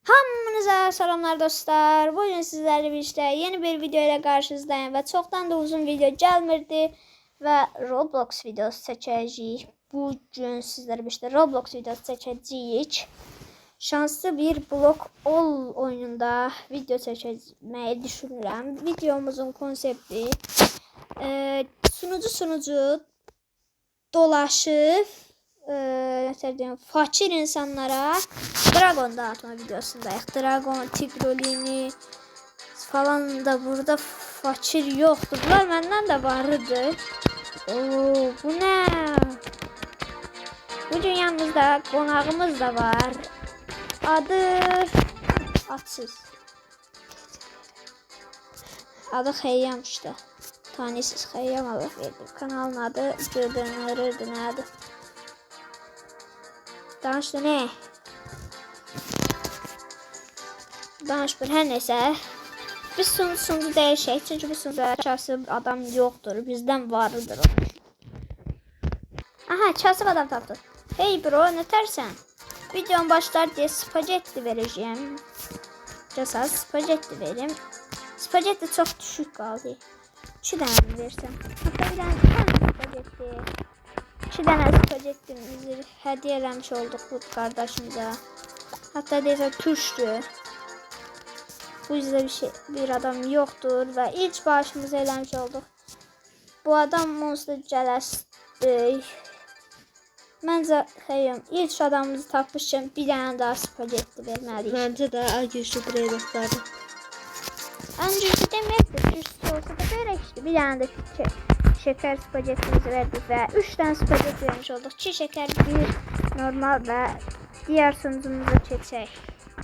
Hamınıza selamlar dostlar. Bugün sizlerle birlikte yeni bir video ile karşınızdayım ve çoktan da uzun video gelmirdi ve Roblox videosu seçeceğiz. Bugün sizlerle birlikte Roblox videosu seçeceğiz. Şanslı bir blok ol oyununda video seçmeyi düşünürüm. Videomuzun konsepti sunucu dolaşıp fakir insanlara dragon dağıtma videosundayız. Dragon, tigrolini falan da burada fakir yoktu. Bunlar benden de vardı. Oo, bu ne? Bu dünyamızda konağımız da var. Adı atsız. Adı Xeyyam işte. Tanesiz Xeyyam alıp verdim. Kanalın adı Cödönürürdü ne adı? Danıştı ne? Danış bir her neyse. Biz sunucu değişik çünkü bu sunucuda kasıb adam yoktur. Bizden varıdır o. Aha kasıb adam tapdı. Hey bro ne tersen? Videom başlar diye spagetti vereceğim. Cəsad spagetti verim. Spagetti çok düşük kaldı. 2 tane versem. Hatta bir tane spagetti. 2 tane spagettimizi hediye eləmiş olduk bu kardeşimize. Hatta deyirsə tuşdur. Bu yüzden bir adam yoktur ve ilk başımıza eləmiş olduk. Bu adam monster cələsdir. Məncə xeyim ilk adamımızı tapmışım. Bir tane daha spagetti verməliyik. Bence de en güçlü birey dostlardı. En güçlü deməyək də güçlü olsa da verək işte. Bir tane de şeker spagettimizi verdik ve 3 tane spagetti vermiş olduk. 2 şeker, 1 normal ve diğer sunucumuza çeksək.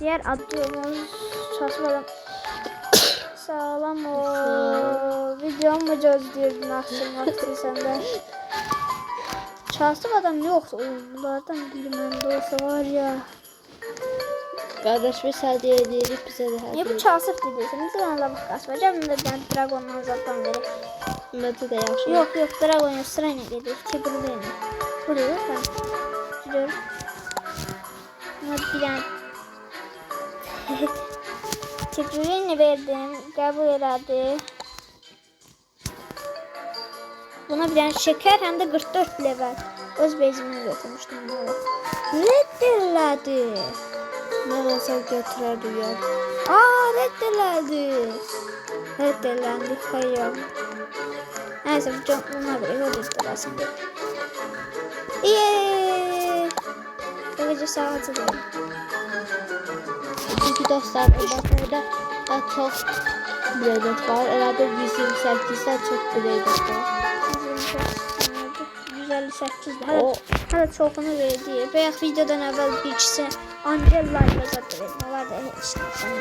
Diğer adımız çasmadan sağlam o. Videomu gözlüyordun akşam sende. Çasıb adam yoksa bunlardan biri məndə olsa var ya. Kardeş biz hediye edirik bize de hediye. Niye bu çasıb deyirsən? Bizə mən də bax qaçma. Gəlin də ben dragondan zaten verək. Bence de yaxşı. Yok dragon yok sırayla gelir. Tigrolini. Buraya ben gidiyorum. Ama bir tane Tigrolini verdim. Kabul elədi. Buna bir tane şeker hem de 44 level. Öz bezimini götürmüştüm. Reddelendi. Ben olsam götürerdim ya. Reddelendi. Reddelendi. Hayır. Neyse buna göre reddelesin. İyi. Böylece saati de. Çünkü dostlar burada çok birey dost var. Herhalde 128'den çok birey dost var. 158 hala çoxunu verdi. Bayaq videodan əvvəl bir ikisi Angela ilə zət verdim. Onlar da işləsin.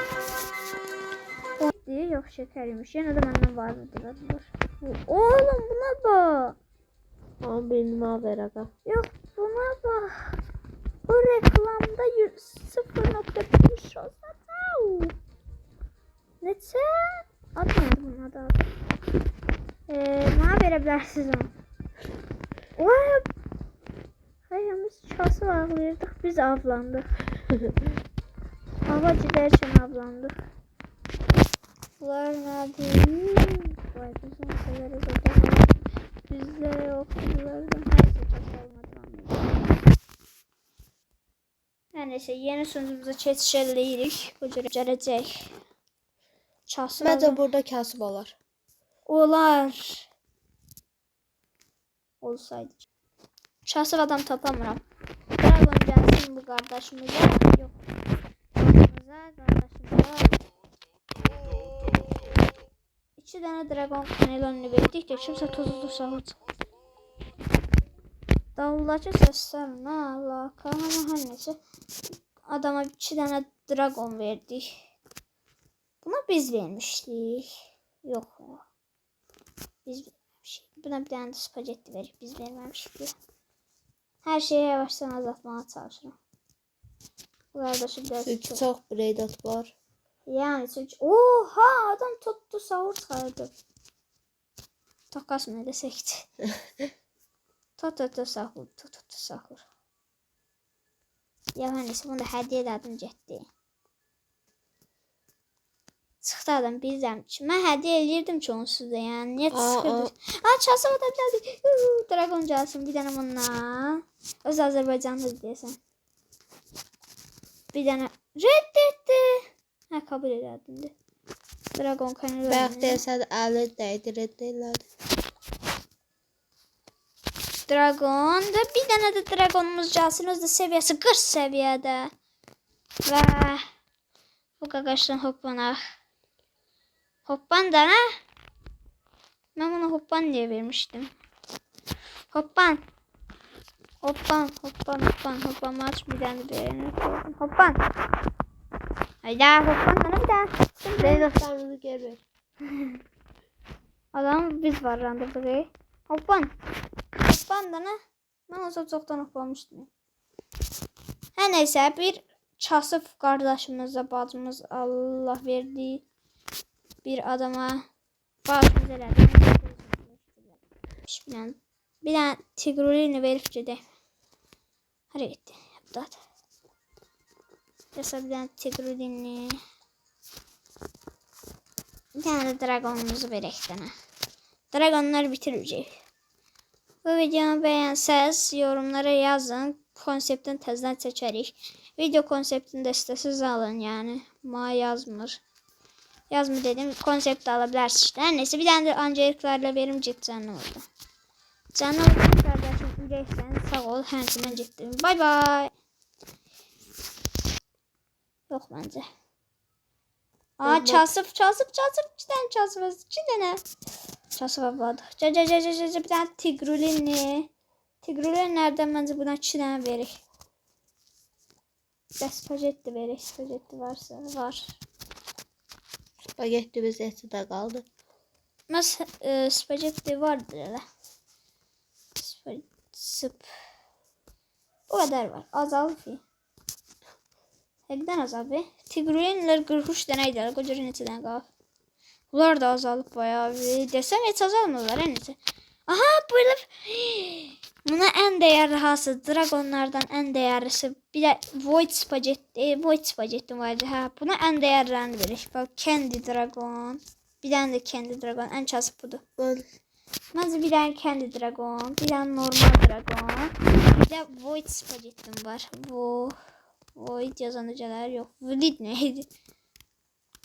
O deyir, yox şəkəriymiş. Yenə də məndən vardır. Oğlum buna bax. Ama benim haber aga. Yox buna bax. O reklamda 0.5 olsa. Neçə? Admadı bunun adı. Bana verə bilərsiniz onu. Vay! Hayırımız çası ağlayırdık, biz avlandık. Hava giderken avlandık. Bunlar nedir? Vay bizim şeyleri zaten bizde yok. Bunlardan her şey çok olmadı. Her neyse yeni sunucumuza keçişləyirik. Bu cürə gələcək. Çası Bence burada kasıb olar. olar. Olsaydı. Çasıb adam tapamıram. Dragon gelsin bu kardeşimize. Yok. Kardeşimize. 2 tane dragon kanelonunu verdik de kimse tozlu sağlık. Davulacı sesler ne alaka ama her neyse. Adama 2 tane dragon verdik. Buna biz vermiştik. Yok. Biz vermiştik. Buna bir tane de spagetti verip biz vermemiştik. Her şeyi yavaştan azaltmaya çalışıyorum. Bu kardeşim Çünkü çok birey dost var. Yani çünkü oha adam tuttu sahur çıkardı. Takas mı desekti. Tuttu sahur. Ya neyse bunu da hediye elədim getdi. Çıxdı adam bilirəm ki. Mən hədiyyə eləyirdim ki onsuz da yəni. Niyə Aa, çıxırdı? Çalsam da gəldi. Dragon gəlsin bir dənə bundan. Öz Azərbaycanlı deyəsən. Bir dənə rədd etdi. Hə kabul elədin. Dragon kanal. Bax desən əli dəydirirlər. Dragon da bir dənə də dragonumuz gəlsin. Öz də səviyyəsi 40 səviyyədə. Və bu qaqaşdan hoppanaq. Hoppan da ne? Ben bunu hoppan diye vermiştim. Hoppan. Hoppan, hoppan, hoppan, hoppan. Maç bir tane beğenir. Hoppan. Hayda hoppan da ne bir daha. Beni dostlarınızı görür. Adam biz var randevduğu. Hoppan. Hoppan da ne? Ben olsa çoktan hoppamıştım. Her neyse bir Çasıf kardeşimizle bacımız Allah verdi. Bir adama başımız elədi. Bir dənə Tigrulini verib gedək. Hara getdi? Yapdadı. Yasa bir dənə Tigrulini. Bir dənə də dragonumuzu verək dənə. Dragonları bitirəcək. Bu videonu beğensəz yorumlara yazın. Konseptini təzdən çəkərik. Video konseptini də istəsiz alın yəni. Ma yazmır. Yazmı dedim. Konsept alabilirsiniz işte. Neyse bir tane de Angeliklerle verim cidden oldu. Canlı olsun kardeşim. Ürəksən sağ ol. Hənsindən ciddim. Bay bay. Yok bence. Aa Çasıf. Cidden Çasıf. Cidden. Çasıf abladı. Bir tane Tigrulini. Tigrulini nereden bence buna 2 tane verik. Spagetti verik. Spagetti varsa var. Spagetti biz eti de kaldı. Mas spagetti vardır hele. Bu kadar var. Azaldı. Həkdən azaldı. Tigrulinlər 43 dənə idi. Qocaran neçədən qalıb. Bunlar da azalıb bayağı. Desəm heç azalmırlar. Neyse. Aha böyle. Buna en değerli hası. Dragonlardan en değerlisi. Bir de Void Spagetti. Void Spagetti vardı. Ha, buna en değerlerini verir. Bak Candy Dragon. Bir tane de Candy Dragon. En çası budur. Bence bir tane Candy Dragon. Bir tane normal Dragon. Bir de Void Spagetti'm var. Bu Void yazan hocalar yok. Void neydi?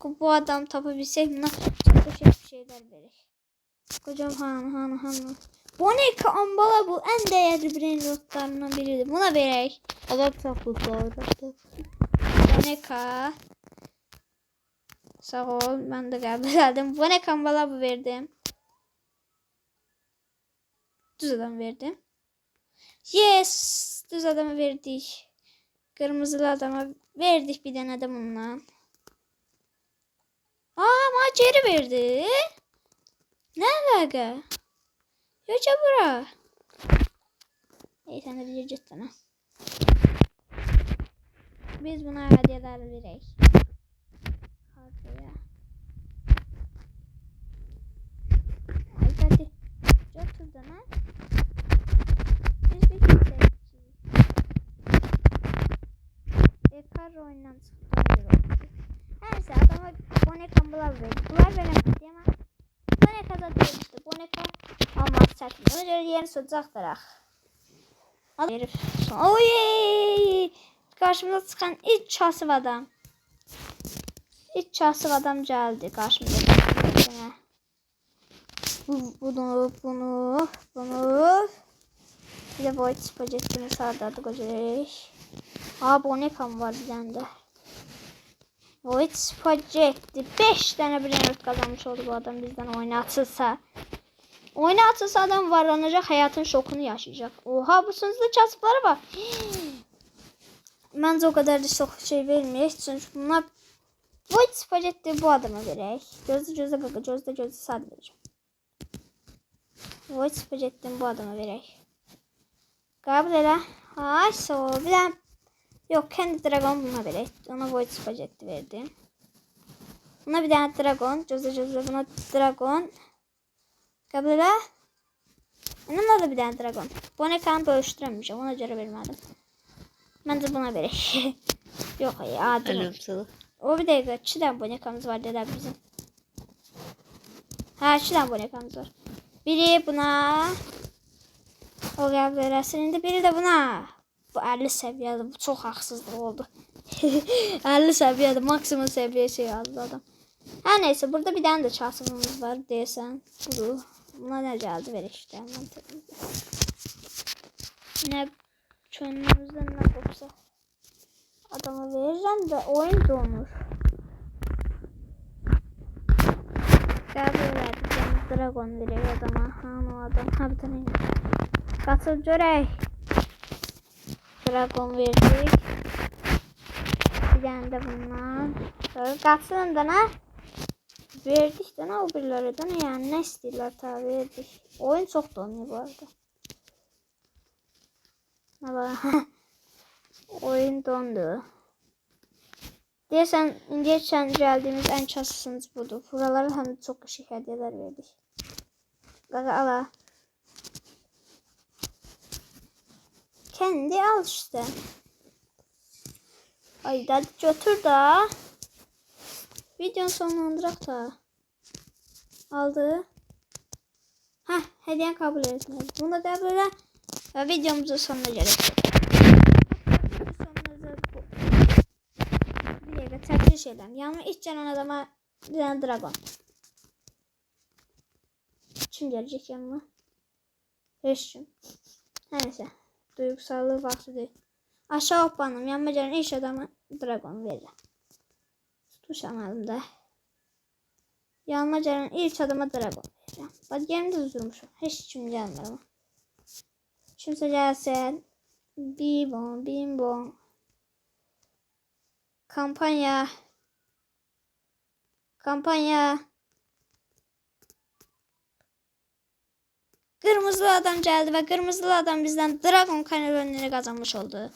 Bu adam tapabilsek buna çok şeyler verir. Kocam han. Boneka ambala bu en değerli brain rotlarından biridir. Buna verək. Adam çok mutlu oldu. Boneka. Sağ ol. Ben de qəbul. Boneka ambala bu verdim. Düz adam verdim. Yes. Düz adamı verdik. Kırmızılı adama verdik bir tane de bundan. Maceri verdi. Ne alaka? Yoca bura. Sen de bir cidden. Biz buna hediyeler verək. Kartaya. Hadi. Çok turdan ha. Biz bir kimse. Ekar oyundan çıktı. Her neyse adama Boneka bunlar verdi. Bunlar veremedi ama Boneka da demişti. Boneka almak çətin. Ona göre yeni soracaqlar. Herif. Oy! Karşımıza çıkan ilk çasıv adam. İlk çasıv adam geldi karşımıza. Bunu. Bir de Void Spagetti'ni sardardık hocam. Bonekam var bir tane de. Void Spagetti. 5 tane brain kazanmış oldu bu adam bizden oynatılsa. Oynatılsa adam varlanacak, hayatın şokunu yaşayacak. Oha bu sınıfta çasıpları var. Bence o kadar da çok şey vermeyek. Çünkü bunlar Void Spagetti bu adama verək. Gözde sad vereceğim. Void Spagetti'ni bu adama verək. Kabul elə. Ay sağ ol. Bir daha. Yok kendi dragon buna verək. Ona Void Spagetti verdim. Buna bir tane dragon. Gözde buna dragon. Kabul elə. Onunla da bir tane dragon. Bonekanı bölüştüremeyeceğim. Ona göre vermedim. Ben de buna verək. Yok ya. O bir dakika. 2 tane bonekamız var dediler bizim. Ha 2 tane bonekamız var. Biri buna. O veresin. Biri de buna. Bu 50 seviyede. Bu çok haksızlık oldu. 50 seviyede maksimum seviye şey aldı adam. Her neyse burada bir tane de çarşafımız var desen. Buna ne geldi ver işte. Ne çönümüzden ne kopsa. Adama vereceğim de oyun donur. Gel böyle dragon veriyor adama. O adam. Ha bir tane. Katıl görey. Dragon verdik. Bir tane de bundan. Sonra katsın da ne? Verdik de ne o birileri de ne yani ne istiyorlar tabi verdik. Oyun çok donuyor bu arada. Ne var? Oyun dondu. Deyəsən, geçen geldiğimiz en çasısınız budur. Buralara hem çok ışık hediyeler verdik. Gaga ala. Kendi al işte. Ay hadi götür da. Videonu sonlandırak da. Aldı. Heh, hediyen kabul etmedi. Bunu da kabul eder. Ve videomuzun sonuna gelelim. Bir dakika tercih şeyler. Yani ilk canan adama bir tane dragon. Kim gelecek yanıma? Hiç kim. Neyse. Duygusallığı vakti değil. Aşağı hoppanım. Yanıma gelen ilk adama dragon vereceğim. Tutuşamadım da. Yanıma gelen ilk adama dragon vereceğim. Bak yerimde durmuşum. Hiç kim gelmedi ama. Kimse gelsin. Bim bim bom. Kampanya. Kırmızılı adam geldi ve kırmızılı adam bizden Dragon kanalını kazanmış oldu.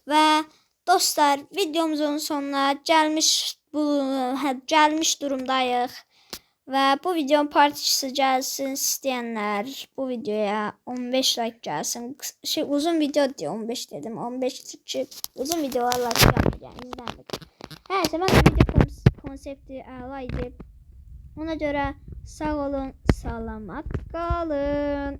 Ve dostlar videomuzun sonuna gelmiş durumdayıq. Ve bu videonun part 2'si gelsin isteyenler bu videoya 15 like gelsin. Uzun video diyor 15 dedim. 15 için uzun videolarla yani izlendik. Her zaman video konsepti alaydı. Ona göre sağ olun, sağlamak kalın.